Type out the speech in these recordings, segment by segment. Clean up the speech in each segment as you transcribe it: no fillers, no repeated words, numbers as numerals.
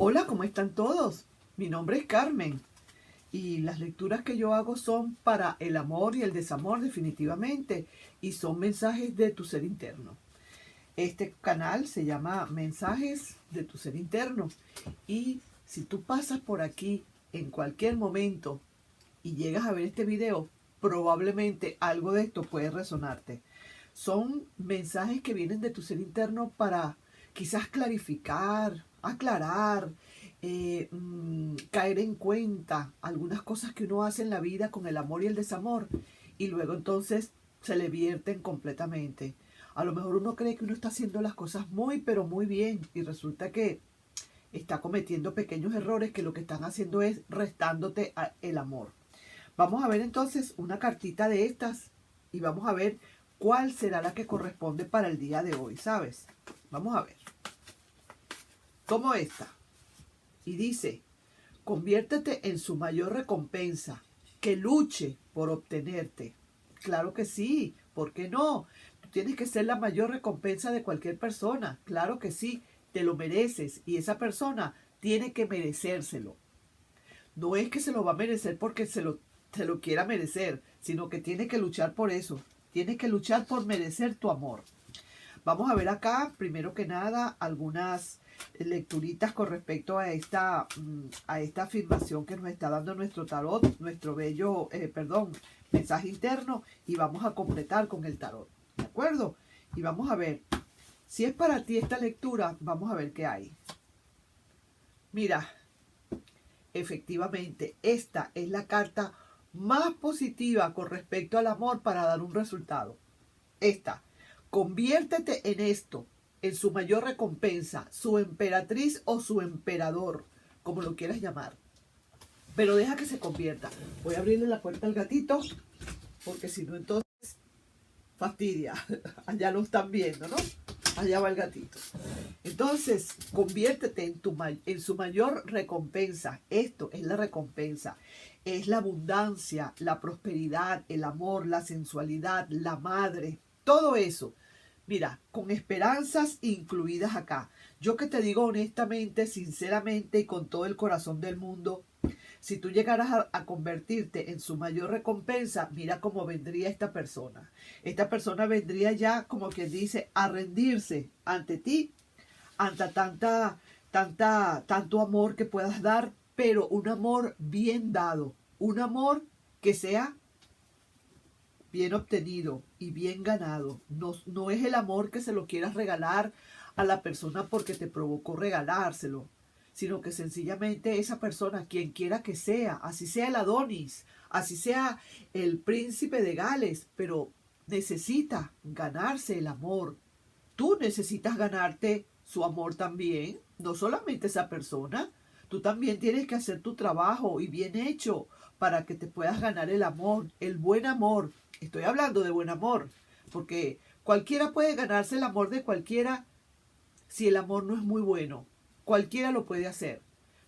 Hola, ¿cómo están todos? Mi nombre es Carmen y las lecturas que yo hago son para el amor y el desamor definitivamente y son mensajes de tu ser interno. Este canal se llama Mensajes de tu ser interno y si tú pasas por aquí en cualquier momento y llegas a ver este video, probablemente algo de esto puede resonarte. Son mensajes que vienen de tu ser interno para quizás clarificar, aclarar, caer en cuenta algunas cosas que uno hace en la vida con el amor y el desamor y luego entonces se le vierten completamente. A lo mejor uno cree que uno está haciendo las cosas muy pero muy bien y resulta que está cometiendo pequeños errores que lo que están haciendo es restándote el amor. Vamos a ver entonces una cartita de estas y vamos a ver cuál será la que corresponde para el día de hoy, ¿sabes? Vamos a ver. Tomo esta y dice, conviértete en su mayor recompensa, que luche por obtenerte. Claro que sí, ¿por qué no? Tú tienes que ser la mayor recompensa de cualquier persona, claro que sí, te lo mereces y esa persona tiene que merecérselo. No es que se lo va a merecer porque se lo quiera merecer, sino que tiene que luchar por eso. Tienes que luchar por merecer tu amor. Vamos a ver acá, primero que nada, algunas lecturitas con respecto a esta afirmación que nos está dando nuestro tarot, nuestro bello, mensaje interno, y vamos a completar con el tarot. ¿De acuerdo? Y vamos a ver, si es para ti esta lectura, vamos a ver qué hay. Mira, efectivamente, esta es la carta más positiva con respecto al amor para dar un resultado. Esta, conviértete en esto, en su mayor recompensa, su emperatriz o su emperador, como lo quieras llamar. Pero deja que se convierta. Voy a abrirle la puerta al gatito, porque si no entonces fastidia. Allá lo están viendo, ¿no? Allá va el gatito. Entonces, conviértete en su mayor recompensa. Esto es la recompensa. Es la abundancia, la prosperidad, el amor, la sensualidad, la madre. Todo eso. Mira, con esperanzas incluidas acá. Yo que te digo honestamente, sinceramente y con todo el corazón del mundo, si tú llegaras a convertirte en su mayor recompensa, mira cómo vendría esta persona. Esta persona vendría ya, como quien dice, a rendirse ante ti, ante tanto amor que puedas dar, pero un amor bien dado, un amor que sea bien obtenido y bien ganado. No, no es el amor que se lo quieras regalar a la persona porque te provocó regalárselo, sino que sencillamente esa persona, quien quiera que sea, así sea el Adonis, así sea el príncipe de Gales, pero necesita ganarse el amor. Tú necesitas ganarte su amor también, no solamente esa persona. Tú también tienes que hacer tu trabajo y bien hecho para que te puedas ganar el amor, el buen amor. Estoy hablando de buen amor, porque cualquiera puede ganarse el amor de cualquiera si el amor no es muy bueno. Cualquiera lo puede hacer.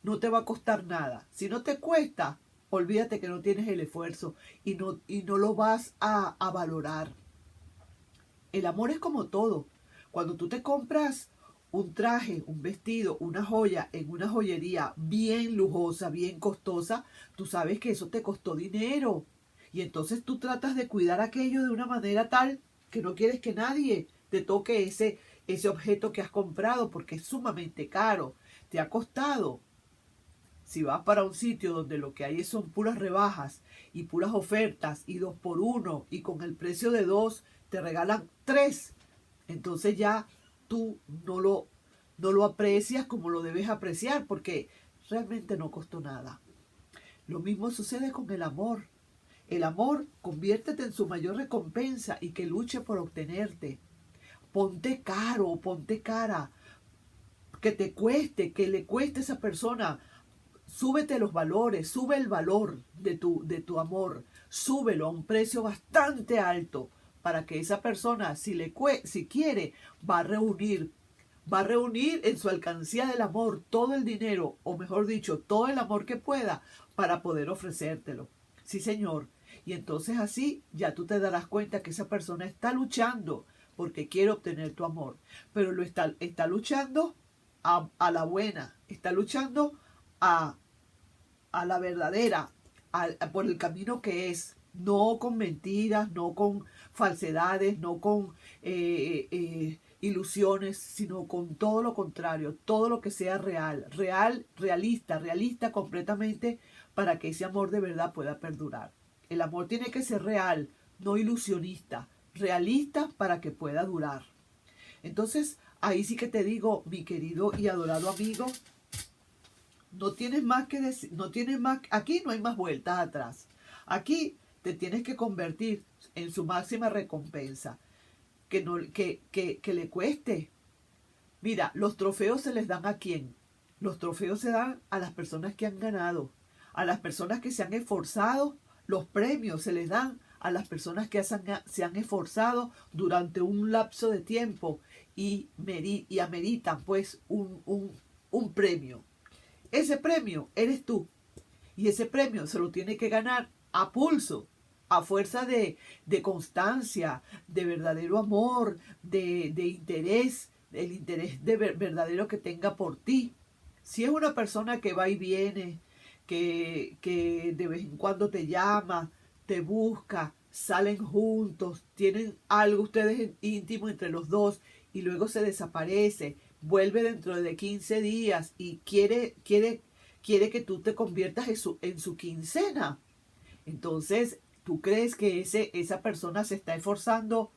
No te va a costar nada. Si no te cuesta, olvídate que no tienes el esfuerzo y no lo vas a valorar. El amor es como todo. Cuando tú te compras un traje, un vestido, una joya en una joyería bien lujosa, bien costosa, tú sabes que eso te costó dinero. Y entonces tú tratas de cuidar aquello de una manera tal que no quieres que nadie te toque ese objeto que has comprado porque es sumamente caro. Te ha costado. Si vas para un sitio donde lo que hay son puras rebajas y puras ofertas y 2 por 1 y con el precio de 2 te regalan 3, entonces ya tú no lo aprecias como lo debes apreciar porque realmente no costó nada. Lo mismo sucede con el amor. El amor, conviértete en su mayor recompensa y que luche por obtenerte. Ponte caro, ponte cara, que te cueste, que le cueste a esa persona. Súbete los valores, sube el valor de tu amor, súbelo a un precio bastante alto para que esa persona, si quiere, va a reunir en su alcancía del amor todo el dinero, o mejor dicho, todo el amor que pueda para poder ofrecértelo. Sí, señor. Y entonces así ya tú te darás cuenta que esa persona está luchando porque quiere obtener tu amor, pero está luchando a la buena, está luchando a, a la verdadera, por el camino que es, no con mentiras, no con falsedades, no con ilusiones, sino con todo lo contrario, todo lo que sea real, realista completamente, para que ese amor de verdad pueda perdurar. El amor tiene que ser real, no ilusionista, realista para que pueda durar. Entonces, ahí sí que te digo, mi querido y adorado amigo, no tienes más que decir, no tienes más, aquí no hay más vueltas atrás. Aquí te tienes que convertir en su máxima recompensa, que, no, que le cueste. Mira, los trofeos se les dan ¿a quién? Los trofeos se dan a las personas que han ganado, a las personas que se han esforzado. Los premios se les dan a las personas que se han esforzado durante un lapso de tiempo y ameritan pues un premio. Ese premio eres tú, y ese premio se lo tiene que ganar a pulso, a fuerza de constancia, de verdadero amor, de interés, el interés verdadero que tenga por ti. Si es una persona que va y viene, que de vez en cuando te llama, te busca, salen juntos, tienen algo ustedes íntimo entre los dos y luego se desaparece, vuelve dentro de 15 días y quiere que tú te conviertas en su quincena. Entonces, ¿tú crees que esa persona se está esforzando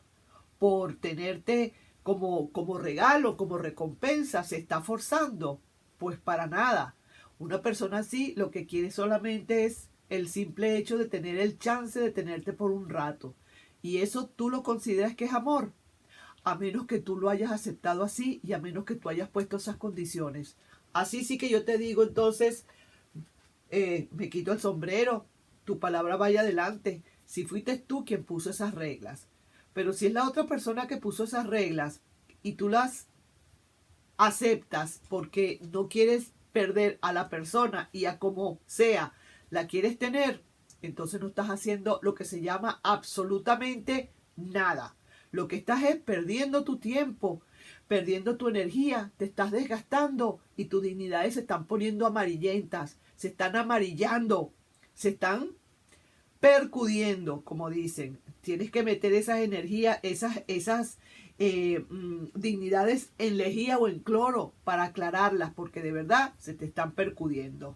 por tenerte como regalo, como recompensa? ¿Se está forzando? Pues para nada. Una persona así lo que quiere solamente es el simple hecho de tener el chance de tenerte por un rato. Y eso tú lo consideras que es amor, a menos que tú lo hayas aceptado así y a menos que tú hayas puesto esas condiciones. Así sí que yo te digo, entonces, me quito el sombrero, tu palabra vaya adelante. Si fuiste tú quien puso esas reglas. Pero si es la otra persona que puso esas reglas y tú las aceptas porque no quieres perder a la persona y a como sea la quieres tener, entonces no estás haciendo lo que se llama absolutamente nada. Lo que estás es perdiendo tu tiempo, perdiendo tu energía, te estás desgastando y tus dignidades se están poniendo amarillentas, se están amarillando, se están percudiendo, como dicen. Tienes que meter esas energías, esas dignidades en lejía o en cloro para aclararlas, porque de verdad se te están percudiendo.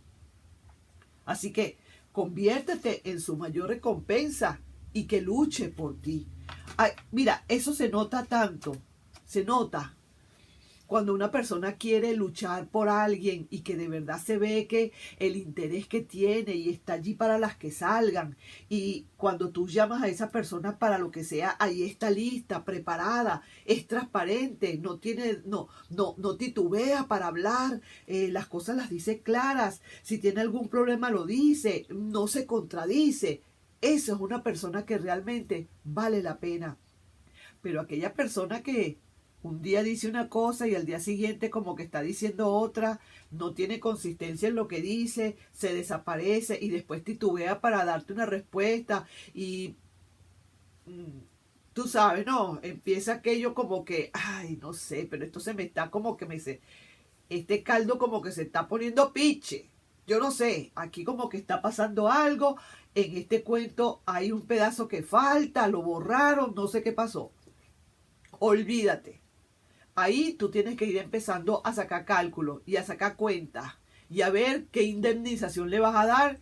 Así que conviértete en su mayor recompensa y que luche por ti. Ay, mira, eso se nota tanto, se nota cuando una persona quiere luchar por alguien y que de verdad se ve que el interés que tiene y está allí para las que salgan. Y cuando tú llamas a esa persona para lo que sea, ahí está lista, preparada, es transparente, no titubea para hablar, las cosas las dice claras. Si tiene algún problema lo dice, no se contradice. Eso es una persona que realmente vale la pena. Pero aquella persona que un día dice una cosa y al día siguiente como que está diciendo otra, no tiene consistencia en lo que dice, se desaparece y después titubea para darte una respuesta y tú sabes, ¿no? Empieza aquello como que, ay, no sé, pero esto se me está como que este caldo como que se está poniendo piche. Yo no sé, aquí como que está pasando algo, en este cuento hay un pedazo que falta, lo borraron, no sé qué pasó. Olvídate. Ahí tú tienes que ir empezando a sacar cálculos y a sacar cuentas y a ver qué indemnización le vas a dar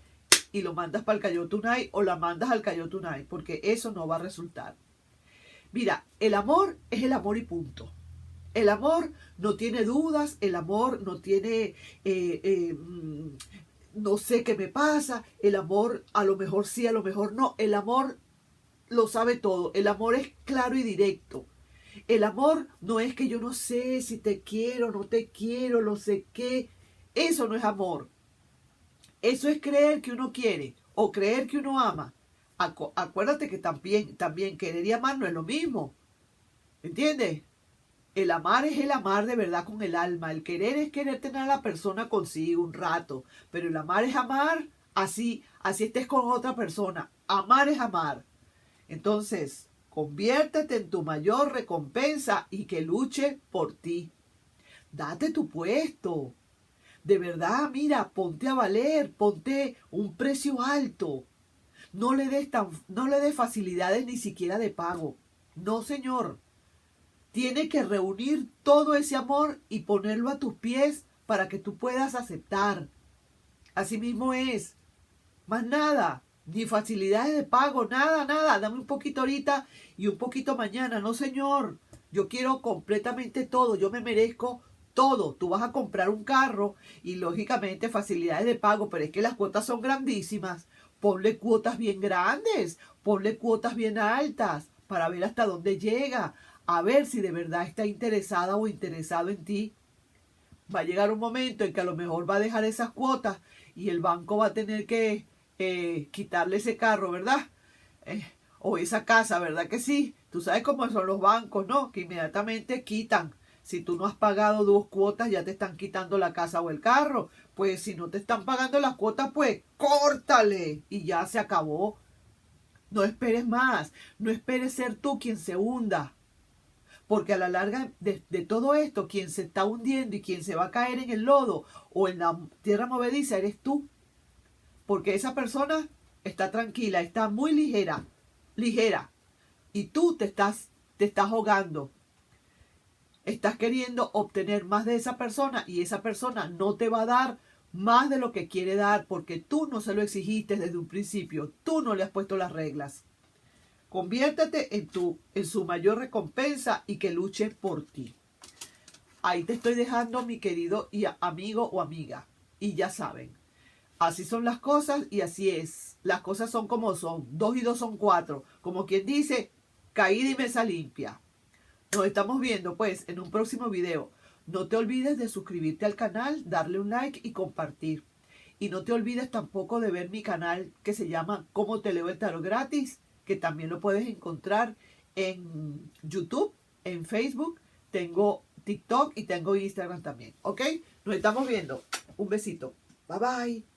y lo mandas para el Cayo Tunay o la mandas al Cayo Tunay, porque eso no va a resultar. Mira, el amor es el amor y punto. El amor no tiene dudas, el amor no tiene, no sé qué me pasa, el amor a lo mejor sí, a lo mejor no. El amor lo sabe todo, el amor es claro y directo. El amor no es que yo no sé si te quiero, no te quiero, no sé qué. Eso no es amor. Eso es creer que uno quiere o creer que uno ama. Acuérdate que también querer y amar no es lo mismo. ¿Entiendes? El amar es el amar de verdad con el alma. El querer es querer tener a la persona consigo un rato. Pero el amar es amar así estés con otra persona. Amar es amar. Entonces, conviértete en tu mayor recompensa y que luche por ti. date tu puesto. De verdad, mira, ponte a valer, ponte un precio alto. No le des facilidades ni siquiera de pago. No, señor. Tiene que reunir todo ese amor y ponerlo a tus pies para que tú puedas aceptar. Así mismo es. Más nada. Ni facilidades de pago, nada, nada. Dame un poquito ahorita y un poquito mañana. No, señor. Yo quiero completamente todo. Yo me merezco todo. Tú vas a comprar un carro y lógicamente facilidades de pago, pero es que las cuotas son grandísimas. Ponle cuotas bien grandes, ponle cuotas bien altas para ver hasta dónde llega, a ver si de verdad está interesada o interesado en ti. Va a llegar un momento en que a lo mejor va a dejar esas cuotas y el banco va a tener que quitarle ese carro, ¿verdad? O esa casa, ¿verdad que sí? Tú sabes cómo son los bancos, ¿no? Que inmediatamente quitan. Si tú no has pagado 2 cuotas, ya te están quitando la casa o el carro. Pues si no te están pagando las cuotas, pues córtale y ya se acabó. No esperes más. No esperes ser tú quien se hunda. Porque a la larga de todo esto, quien se está hundiendo y quien se va a caer en el lodo o en la tierra movediza eres tú. Porque esa persona está tranquila, está muy ligera, ligera. Y tú te estás ahogando. Estás queriendo obtener más de esa persona y esa persona no te va a dar más de lo que quiere dar porque tú no se lo exigiste desde un principio. Tú no le has puesto las reglas. Conviértete en su mayor recompensa y que luche por ti. Ahí te estoy dejando, mi querido amigo o amiga. Y ya saben, así son las cosas y así es. Las cosas son como son. 2 y 2 son 4. Como quien dice, caída y mesa limpia. Nos estamos viendo pues en un próximo video. No te olvides de suscribirte al canal, darle un like y compartir. Y no te olvides tampoco de ver mi canal que se llama Cómo te leo el tarot gratis, que también lo puedes encontrar en YouTube, en Facebook, tengo TikTok y tengo Instagram también. ¿Ok? Nos estamos viendo. Un besito. Bye bye.